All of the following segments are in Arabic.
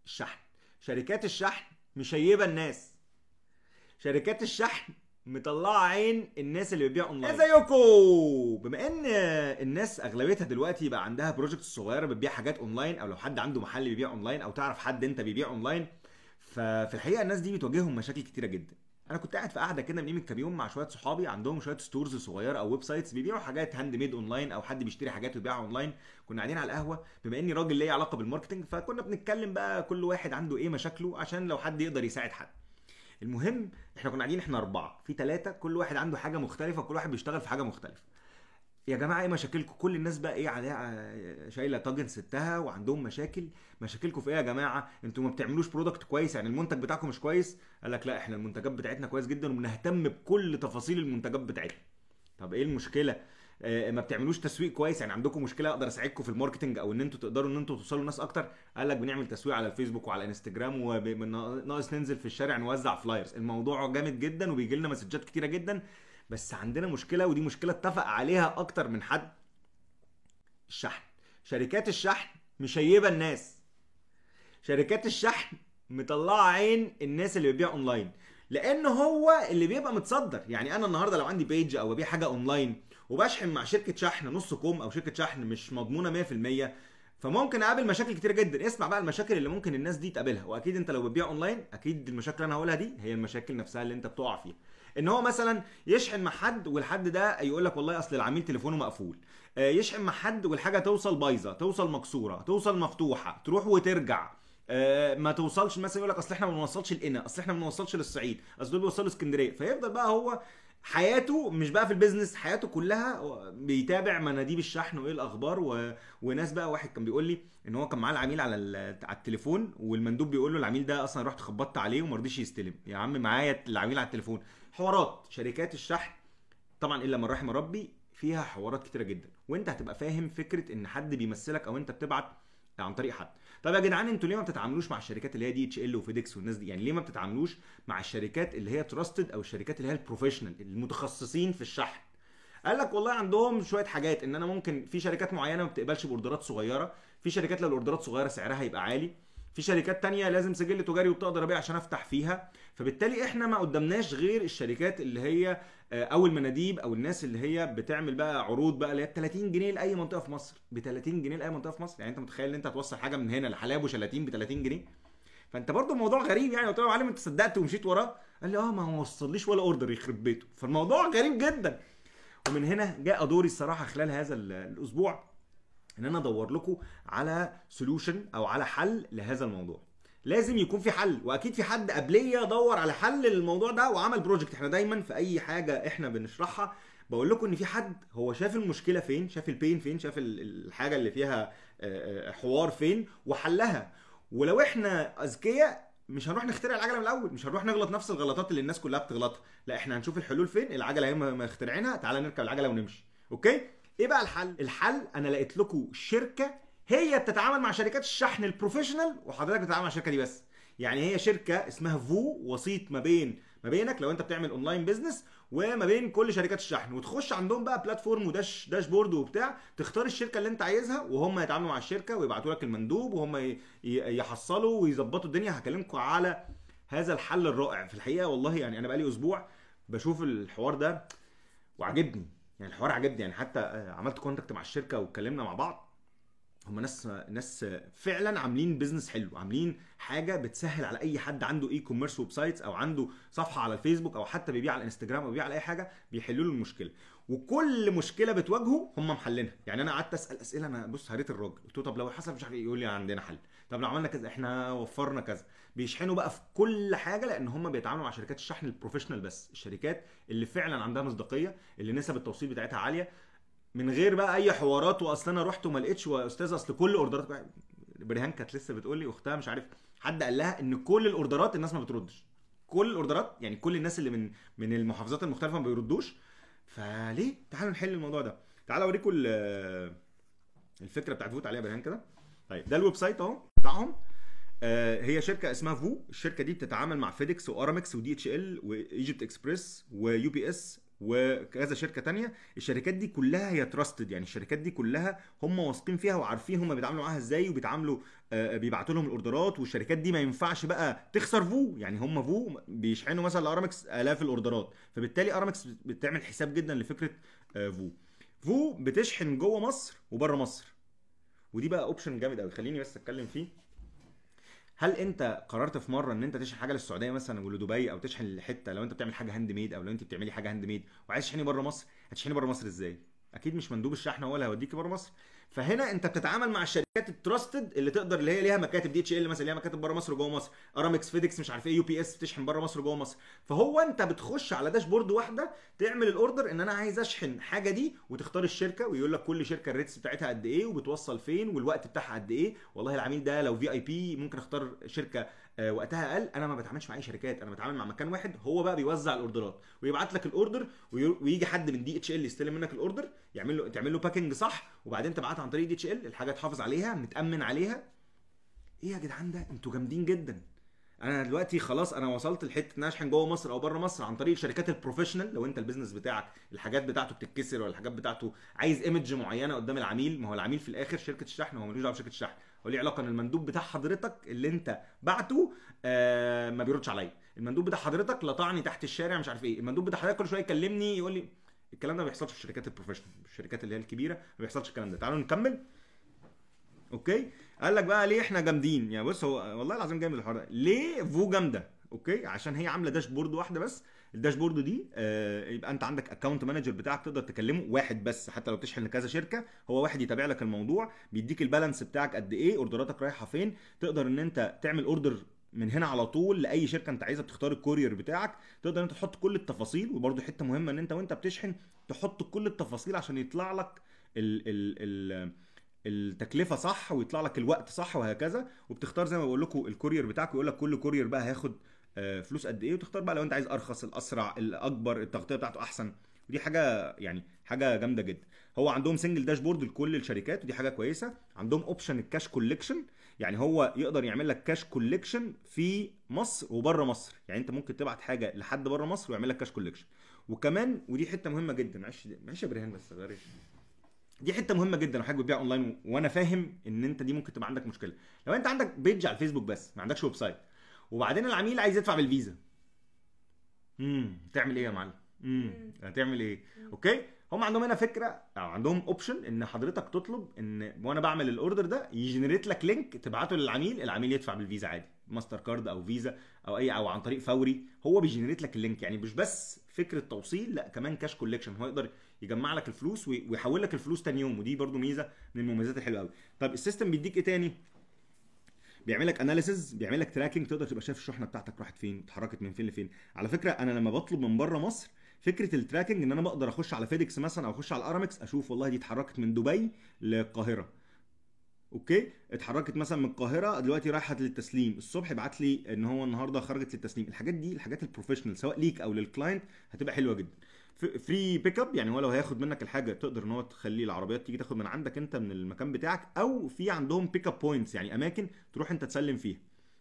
الشحن. شركات الشحن مشيبه الناس. شركات الشحن مطلعه عين الناس اللي بتبيع اونلاين. ازيكم؟ بما ان الناس اغلبيتها دلوقتي بقى عندها بروجكت صغيره بتبيع حاجات اونلاين، او لو حد عنده محل بيبيع اونلاين، او تعرف حد انت بيبيع اونلاين، ففي الحقيقه الناس دي بتواجههم مشاكل كتيره جدا. انا كنت قاعد في قاعده كده من قيمه كام يوم مع شويه صحابي عندهم شويه ستورز صغيره او ويب سايتس بيبيعوا حاجات هاند ميد اونلاين، او حد بيشتري حاجات ويبيعها اونلاين. كنا قاعدين على القهوه، بما اني راجل ليا علاقه بالماركتنج، فكنا بنتكلم بقى كل واحد عنده ايه مشاكله عشان لو حد يقدر يساعد حد. المهم احنا كنا قاعدين، احنا 4 في 3، كل واحد عنده حاجه مختلفه، كل واحد بيشتغل في حاجه مختلفه. يا جماعه ايه مشاكلكم؟ كل الناس بقى ايه عليها شايله طاجن ستها وعندهم مشاكل. مشاكلكم في ايه يا جماعه؟ انتوا ما بتعملوش برودكت كويس، يعني المنتج بتاعكم مش كويس. قال لك لا، احنا المنتجات بتاعتنا كويس جدا وبنهتم بكل تفاصيل المنتجات بتاعتنا. طب ايه المشكله؟ ما بتعملوش تسويق كويس، يعني عندكم مشكله اقدر اساعدكم في الماركتنج او ان انتوا تقدروا ان انتوا توصلوا لناس اكتر. قال لك بنعمل تسويق على الفيسبوك وعلى انستجرام، وناقص ننزل في الشارع نوزع فلايرز. الموضوع جامد جدا وبيجي لنا مسجات كتيره جدا، بس عندنا مشكله، ودي مشكله اتفق عليها اكتر من حد. الشحن. شركات الشحن مشيبه الناس. شركات الشحن مطلعه عين الناس اللي بتبيع اونلاين، لان هو اللي بيبقى متصدر. يعني انا النهارده لو عندي بيج او ببيع حاجه اونلاين وبشحن مع شركه شحن نص كوم او شركه شحن مش مضمونه 100%، فممكن اقابل مشاكل كتير جدا. اسمع بقى المشاكل اللي ممكن الناس دي تقابلها، واكيد انت لو بتبيع اونلاين اكيد المشاكل اللي انا هقولها دي هي المشاكل نفسها اللي انت بتقع فيها. ان هو مثلا يشحن مع حد والحد ده يقول لك والله اصل العميل تليفونه مقفول، يشحن مع حد والحاجه توصل بايظه، توصل مكسوره، توصل مفتوحه، تروح وترجع، ما توصلش. مثلا يقول لك اصل احنا ما بنوصلش لقنا، اصل احنا ما بنوصلش للصعيد، اصل دول بيوصلوا اسكندريه. فيفضل بقى هو حياته مش بقى في البيزنس، حياته كلها بيتابع مناديب الشحن وايه الاخبار وناس بقى. واحد كان بيقول لي ان هو كان معاه العميل على التليفون، والمندوب بيقول له العميل ده اصلا رحت خبطت عليه وما رضيش يستلم. يا عم معايا العميل على التليفون. حوارات شركات الشحن طبعا الا من رحم ربي فيها حوارات كتيره جدا، وانت هتبقى فاهم فكره ان حد بيمثلك او انت بتبعت عن طريق حد. طب يا جدعان انتوا ليه ما بتتعاملوش مع الشركات اللي هي دي اتش ال وفيديكس والناس دي؟ يعني ليه ما بتتعاملوش مع الشركات اللي هي تراستد او الشركات اللي هي البروفيشنال المتخصصين في الشحن؟ قال لك والله عندهم شويه حاجات، ان انا ممكن في شركات معينه ما بتقبلش باوردرات صغيره، في شركات لو الاوردرات صغيره سعرها هيبقى عالي، في شركات تانية لازم سجل تجاري وبطاقه ضريبيه عشان افتح فيها. فبالتالي احنا ما قدامناش غير الشركات اللي هي او المناديب او الناس اللي هي بتعمل بقى عروض بقى اللي هي ب 30 جنيه لاي منطقه في مصر، ب 30 جنيه لاي منطقه في مصر. يعني انت متخيل ان انت هتوصل حاجه من هنا لحلايب وشلاتين ب 30 جنيه؟ فانت برضو الموضوع غريب. يعني قلت له يا معلم انت صدقت ومشيت وراه؟ قال لي ما هو وصليش ولا اوردر يخرب بيته. فالموضوع غريب جدا. ومن هنا جاء دوري الصراحه خلال هذا الاسبوع ان انا ادور لكم على سولوشن او على حل لهذا الموضوع. لازم يكون في حل، واكيد في حد قبليه دور على حل للموضوع ده وعمل بروجكت. احنا دايما في اي حاجه احنا بنشرحها بقول لكم ان في حد هو شاف المشكله فين، شاف البين فين، شاف الحاجه اللي فيها حوار فين وحلها. ولو احنا اذكياء مش هنروح نخترع العجله من الاول، مش هنروح نغلط نفس الغلطات اللي الناس كلها بتغلطها، لا احنا هنشوف الحلول فين. العجله هي ما اخترعينها، تعالى نركب العجله ونمشي. اوكي، ايه بقى الحل؟ الحل انا لقيت لكم شركه هي بتتعامل مع شركات الشحن البروفيشنال، وحضرتك بتتعامل مع الشركه دي بس. يعني هي شركه اسمها فو، وسيط ما بينك لو انت بتعمل اونلاين بيزنس وما بين كل شركات الشحن. وتخش عندهم بقى بلاتفورم وداشبورد وبتاع، تختار الشركه اللي انت عايزها وهم يتعاملوا مع الشركه ويبعتوا لك المندوب وهم يحصلوا ويظبطوا الدنيا. هكلمكم على هذا الحل الرائع. في الحقيقه والله يعني انا بقالي اسبوع بشوف الحوار ده وعجبني، يعني الحوار عجبني. يعني حتى عملت كونتاكت مع الشركه واتكلمنا مع بعض. هم ناس فعلا عاملين بيزنس حلو، عاملين حاجه بتسهل على اي حد عنده اي كوميرس ويب سايتس او عنده صفحه على الفيسبوك او حتى بيبيع على الانستجرام او بيبيع على اي حاجه، بيحلوا له المشكله. وكل مشكله بتواجهه هم محلينها. يعني انا قعدت اسال اسئله، انا بص هريت الراجل قلت له طب لو حصل مش عارف ايه، يقول لي عندنا حل. طب لو عملنا كذا احنا وفرنا كذا. بيشحنوا بقى في كل حاجه، لان هم بيتعاملوا مع شركات الشحن البروفيشنال بس، الشركات اللي فعلا عندها مصداقيه، اللي نسب التوصيل بتاعتها عاليه، من غير بقى اي حوارات. واصل انا رحت وما لقيتش، واستاذ اصل كل اوردرات. بريهان كانت لسه بتقول لي اختها مش عارف حد قال لها ان كل الاوردرات الناس ما بتردش. كل الاوردرات يعني كل الناس اللي من المحافظات المختلفه ما بيردوش. فليه؟ تعالوا نحل الموضوع ده. تعالوا اوريكم الفكره بتاعت فوت عليها بريهان كده. طيب ده الويب سايت اهو بتاعهم. هي شركه اسمها فو. الشركه دي بتتعامل مع فيديكس وارامكس ودي اتش ال وايجيبت اكسبريس ويو بي اس وكذا شركه تانية. الشركات دي كلها هي تراستد، يعني الشركات دي كلها هم واثقين فيها وعارفين هم بيتعاملوا معاها ازاي، وبيتعاملوا بيبعتوا لهم الاوردرات. والشركات دي ما ينفعش بقى تخسر فو، يعني هم فو بيشحنوا مثلا لارامكس الاف الاوردرات، فبالتالي ارامكس بتعمل حساب جدا لفكره فو بتشحن جوه مصر وبره مصر. ودي بقى اوبشن جامد قوي، خليني بس اتكلم فيه. هل انت قررت في مره ان انت تشحن حاجه للسعوديه مثلا ولدبي، او تشحن لحته لو انت بتعمل حاجه هاند ميد، او لو انت بتعملي حاجه هاند ميد وعايز تشحني بره مصر، هتشحني بره مصر ازاي؟ اكيد مش مندوب الشحن هو اللي هيوديكي بره مصر. فهنا انت بتتعامل مع الشركات التراستد اللي تقدر، اللي هي ليها مكاتب، دي اتش ال مثلا ليها مكاتب بره مصر وجوه مصر، ارامكس، فيديكس، مش عارف ايه، يو بي اس بتشحن بره مصر وجوه مصر. فهو انت بتخش على داشبورد واحده تعمل الاوردر ان انا عايز اشحن حاجه دي، وتختار الشركه ويقول لك كل شركه الريتس بتاعتها قد ايه وبتوصل فين والوقت بتاعها قد ايه. والله العميل ده لو في اي بي ممكن اختار شركه وقتها اقل. انا ما بتعاملش مع اي شركات، انا بتعامل مع مكان واحد هو بقى بيوزع الاوردرات ويبعت لك الاوردر، ويجي حد من دي اتش ال يستلم منك الاوردر، تعمل له باكينج صح، وبعدين تبعتها عن طريق دي اتش ال، الحاجه تحافظ عليها متامن عليها. ايه يا جدعان ده، انتوا جامدين جدا. انا دلوقتي خلاص انا وصلت لحته ان انا اشحن جوه مصر او بره مصر عن طريق الشركات البروفيشنال. لو انت البيزنس بتاعك الحاجات بتاعته بتتكسر، ولا الحاجات بتاعته عايز ايمج معينه قدام العميل، ما هو العميل في الاخر شركه الشحن، هو ملوش دعوه بشركه الشحن، هو ليه علاقه ان المندوب بتاع حضرتك اللي انت بعته ما بيردش عليا، المندوب بتاع حضرتك لطعني تحت الشارع، مش عارف ايه، المندوب بتاع حضرتك كل شويه يكلمني يقول لي. الكلام ده ما بيحصلش في الشركات البروفيشنال، الشركات اللي هي الكبيره ما بيحصلش الكلام ده. تعالوا نكمل. اوكي، قال لك بقى ليه احنا جامدين. يعني بص، هو والله العظيم جامد الحوار ده. ليه فو جامده؟ اوكي، عشان هي عامله داشبورد واحده بس. الداشبورد دي يبقى انت عندك اكونت مانجر بتاعك تقدر تكلمه واحد بس، حتى لو بتشحن لكذا شركه هو واحد يتابع لك الموضوع، بيديك البالانس بتاعك قد ايه، اوردراتك رايحه فين، تقدر ان انت تعمل اوردر من هنا على طول لاي شركه انت عايزها، بتختار الكورير بتاعك، تقدر انت تحط كل التفاصيل. وبرده حته مهمه ان انت وانت بتشحن تحط كل التفاصيل عشان يطلع لك ال التكلفه صح، ويطلع لك الوقت صح، وهكذا. وبتختار زي ما بقول لكم الكورير بتاعك، ويقول لك كل كورير بقى هياخد فلوس قد ايه، وتختار بقى لو انت عايز ارخص، الاسرع، الاكبر، التغطيه بتاعته احسن. ودي حاجه يعني حاجه جامده جدا. هو عندهم سنجل داشبورد لكل الشركات، ودي حاجه كويسه. عندهم اوبشن الكاش كوليكشن، يعني هو يقدر يعمل لك كاش كوليكشن في مصر وبره مصر، يعني انت ممكن تبعت حاجه لحد بره مصر ويعمل لك كاش كوليكشن. وكمان ودي حته مهمه جدا، معلش يا برهان بس غير دي حته مهمه جدا. لو حضرتك بتبيع اونلاين وانا فاهم ان انت دي ممكن تبقى عندك مشكله، لو انت عندك بيج على الفيسبوك بس ما عندكش ويب سايت، وبعدين العميل عايز يدفع بالفيزا، تعمل ايه يا معلم؟ هتعمل ايه؟ اوكي، هم عندهم هنا فكره او عندهم اوبشن ان حضرتك تطلب ان وانا بعمل الاوردر ده يجنريت لك لينك تبعته للعميل، العميل يدفع بالفيزا عادي، ماستر كارد او فيزا او اي، او عن طريق فوري. هو بيجنريت لك اللينك، يعني مش بس فكره توصيل، لا كمان كاش كوليكشن، هو يقدر يجمع لك الفلوس ويحول لك الفلوس تاني يوم. ودي برده ميزه من المميزات الحلوه قوي. طب السيستم بيديك ايه تاني؟ بيعمل لك اناليسيز، بيعمل لك تراكنج، تقدر تبقى شايف الشحنه بتاعتك راحت فين، اتحركت من فين لفين. على فكره انا لما بطلب من بره مصر، فكره التراكنج ان انا بقدر اخش على فيديكس مثلا او اخش على الارامكس اشوف والله دي اتحركت من دبي للقاهره، اوكي، اتحركت مثلا من القاهره دلوقتي رايحه للتسليم، الصبح ابعت لي ان هو النهارده خرجت للتسليم. الحاجات دي الحاجات البروفيشنال سواء ليك او للكلاينت هتبقى حلوه جدا. فري بيك اب، يعني هو لو هياخد منك الحاجه تقدر ان هو تخلي العربيات تيجي تاخد من عندك انت من المكان بتاعك، او في عندهم بيك اب بوينتس، يعني اماكن تروح انت تسلم فيها.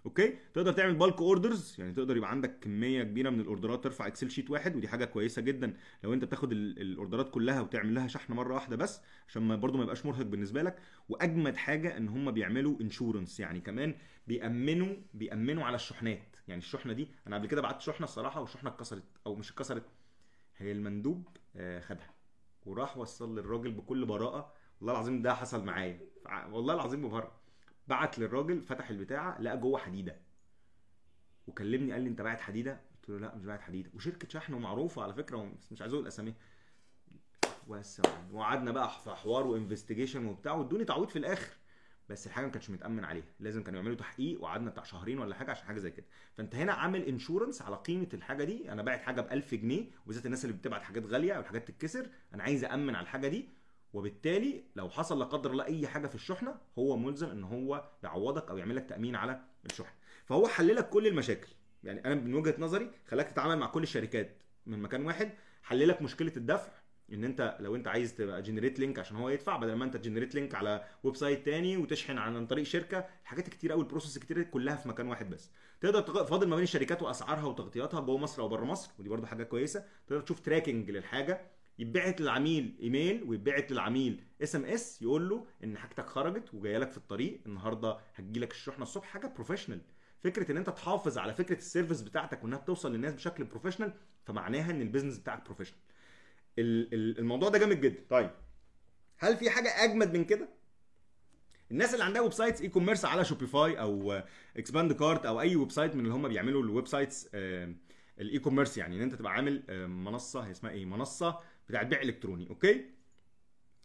اوكي، تقدر تعمل بالك اوردرز، يعني تقدر يبقى عندك كميه كبيره من الاوردرات ترفع اكسل شيت واحد، ودي حاجه كويسه جدا لو انت بتاخد الاوردرات كلها وتعمل لها شحن مره واحده بس، عشان ما برده ما يبقاش مرهق بالنسبه لك. واجمد حاجه ان هم بيعملوا انشورنس، يعني كمان بيامنوا على الشحنات. يعني الشحنه دي انا قبل كده بعت شحنه الصراحه، والشحنه اتكسرت، او مش اتكسرت، هي المندوب خدها وراح وصل للراجل بكل براءه. والله العظيم ده حصل معايا، والله العظيم ببهرج. بعت للراجل، فتح البتاعه لقى جوه حديده، وكلمني قال لي انت باعت حديده؟ قلت له لا مش باعت حديده، وشركه شحن ومعروفه على فكره، مش عايز اقول اساميها. وقعدنا بقى في حوار وانفستيجيشن وبتاع، وادوني تعويض في الاخر، بس الحاجه ما كانتش متامن عليها، لازم كانوا يعملوا تحقيق، وقعدنا بتاع شهرين ولا حاجه عشان حاجه زي كده. فانت هنا عامل انشورنس على قيمه الحاجه دي. انا باعت حاجه ب 1000 جنيه، وبالذات الناس اللي بتبعت حاجات غاليه او حاجات تتكسر، انا عايز امن على الحاجه دي، وبالتالي لو حصل لا قدر الله اي حاجه في الشحنه هو ملزم ان هو يعوضك او يعمل لك تامين على الشحنه. فهو حل لك كل المشاكل. يعني انا من وجهه نظري خلاك تتعامل مع كل الشركات من مكان واحد، حل لك مشكله الدفع، ان انت لو انت عايز تبقى جنريت لينك عشان هو يدفع، بدل ما انت تجنريت لينك على ويب سايت تاني وتشحن عن طريق شركه، الحاجات كتير قوي، البروسيس كتير كلها في مكان واحد بس. تقدر تفاضل ما بين الشركات واسعارها وتغطياتها جوه مصر او بره مصر، ودي برده حاجه كويسه. تقدر تشوف تراكنج للحاجه، يتبعت للعميل ايميل ويتبعت للعميل اس ام اس يقول له ان حاجتك خرجت وجايه لك في الطريق النهارده، هتجي لك الشحنه الصبح. حاجه بروفيشنال. فكره ان انت تحافظ على فكره السيرفيس بتاعتك وانها بتوصل للناس بشكل بروفيشنال، فمعناها ان البيزنس بتاعك بروفيشنال. الموضوع ده جامد جدا. طيب هل في حاجه اجمد من كده؟ الناس اللي عندها ويب سايتس اي كوميرس على شوبيفاي او اكسباند كارت او اي ويب سايت من اللي هم بيعملوا الويب سايتس الاي كوميرس، يعني ان انت تبقى عامل منصه، هي اسمها ايه، منصه بتاعت بيع الكتروني. اوكي،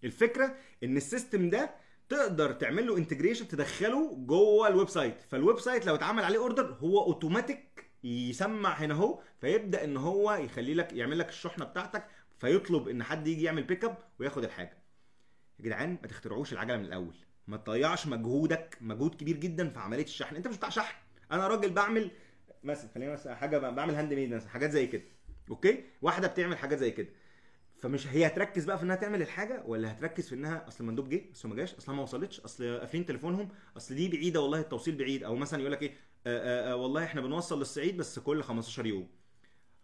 الفكره ان السيستم ده تقدر تعمل له انتجريشن، تدخله جوه الويب سايت، فالويب سايت لو اتعمل عليه اوردر هو اوتوماتيك يسمع هنا اهو، فيبدا ان هو يخلي لك يعمل لك الشحنه بتاعتك، فيطلب ان حد يجي يعمل بيك اب وياخد الحاجه. يا جدعان ما تخترعوش العجله من الاول، ما تضيعش مجهودك، مجهود كبير جدا في عمليه الشحن. انت مش بتاع شحن، انا راجل بعمل مثلا، خلينا مثلا حاجه بعمل هاند ميد مثلا، حاجات زي كده. اوكي، واحده بتعمل حاجات زي كده، فمش هي هتركز بقى في انها تعمل الحاجه، ولا هتركز في انها اصل المندوب جه، اصل ما جاش، اصل ما وصلتش، اصل قافلين تليفونهم، اصل دي بعيده والله التوصيل بعيد، او مثلا يقول لك ايه والله احنا بنوصل للصعيد بس كل 15 يوم.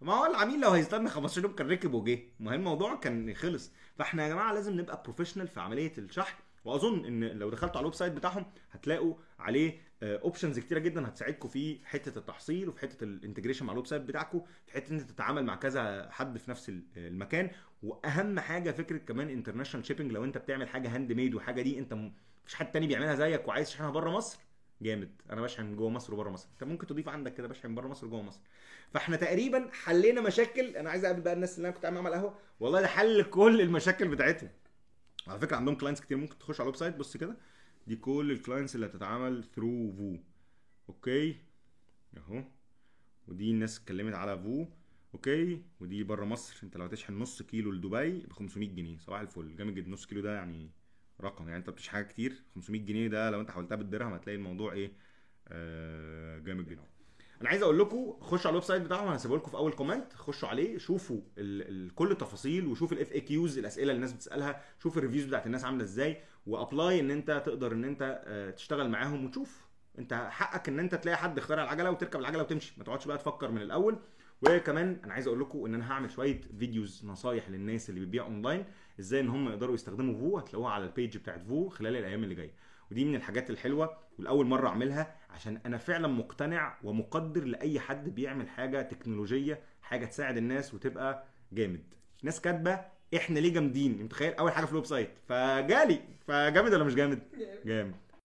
ما هو العميل لو هيستنى 15 يوم كان ركب وجه، ما هي الموضوع كان خلص. فاحنا يا جماعه لازم نبقى بروفيشنال في عمليه الشحن. واظن ان لو دخلتوا على الويب سايت بتاعهم هتلاقوا عليه اوبشنز كتيره جدا هتساعدكم في حته التحصيل وفي حته الانتجريشن مع الويب سايت بتاعكم، في حته ان انت تتعامل مع كذا حد في نفس المكان. واهم حاجه فكره كمان انترناشونال شيبنج، لو انت بتعمل حاجه هاند ميد وحاجه دي انت مفيش حد تاني بيعملها زيك وعايز تشحنها بره مصر، جامد، انا بشحن جوه مصر وبره مصر، انت ممكن تضيف عندك كده بشحن بره مصر وجوه مصر. فاحنا تقريبا حلينا مشاكل. انا عايز اقابل بقى الناس اللي انا كنت عامل معاهم على القهوه، والله ده حل كل المشاكل بتاعتهم. على فكره عندهم كلاينتس كتير، ممكن تخش على الويب سايت بص كده، دي كل الكلاينتس اللي هتتعامل ثرو فو. اوكي اهو، ودي الناس اتكلمت على فو. اوكي، ودي بره مصر، انت لو هتشحن نص كيلو لدبي ب 500 جنيه، صباح الفل، جامد جدا. نص كيلو ده يعني رقم، يعني انت بتشحن حاجه كتير، 500 جنيه ده لو انت حولتها بالدرهم هتلاقي الموضوع ايه، جامد جدا. انا عايز اقول لكم خشوا على الويب سايت بتاعهم، هسيبه لكم في اول كومنت، خشوا عليه شوفوا كل التفاصيل، وشوف الاف اي كيوز، الاسئله اللي الناس بتسالها، شوف الريفيوز بتاعت الناس عامله ازاي، وابلاي ان انت تقدر ان انت تشتغل معاهم، وتشوف انت حقك ان انت تلاقي حد اخترع العجله وتركب العجله وتمشي، ما تقعدش بقى تفكر من الاول. وكمان انا عايز اقول لكم ان انا هعمل شويه فيديوز نصايح للناس اللي بتبيع اونلاين، ازاي ان هم يقدروا يستخدموا فو، هتلاقوها على البيج بتاعت فو خلال الايام اللي جايه. ودي من الحاجات الحلوه والاول مره اعملها، عشان انا فعلا مقتنع ومقدر لاي حد بيعمل حاجه تكنولوجيه، حاجه تساعد الناس وتبقى جامد. ناس كاتبه احنا ليه جامدين، متخيل اول حاجه في الويب سايت، فجالي، فجامد ولا مش جامد؟ جامد.